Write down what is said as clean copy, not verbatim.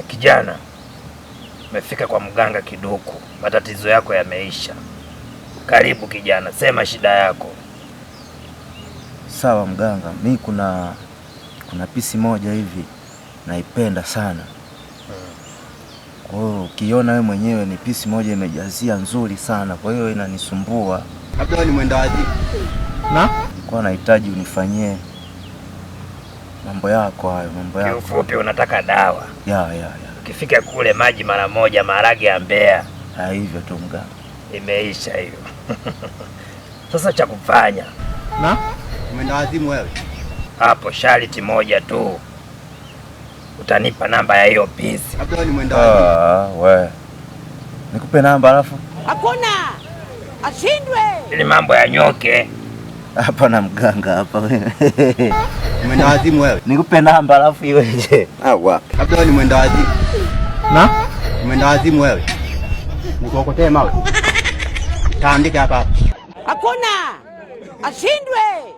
Kijana, umefika kwa mganga Kiduku, matatizo yako yameisha. Karibu kijana, sema shida yako. Sawa mganga, mimi kuna pisi moja hivi naipenda sana. Kwa hiyo ukiona wewe mwenyewe ni pisi moja imejazia nzuri sana, kwa hiyo inanisumbua. Labda ni mwendaji. Kwa nahitaji unifanyie mambo yako hayo, mambo yako. Kiufupi unataka dawa? Ya. Ukifika kule maji mara moja, maharage ya Mbeya. Hivyo tu mganga. Imeisha hiyo. Sasa cha kufanya. Mwendawazimu wewe. Hapo sharti moja tu. Utanipa namba ya hiyo pisi. Labda ni mwendawazimu. We. Nikupe namba alafu? Hakuna. Ashindwe. Ili mambo ya nyoke. Hapa na mganga hapa wewe. Mwendawazimu wewe. Nikupe namba alafu iweje? Wapi? Labda ni mwendawazimu. Mwendawazimu wewe. Nikokotee mawe. Taandika hapa. Hakuna. Ashindwe.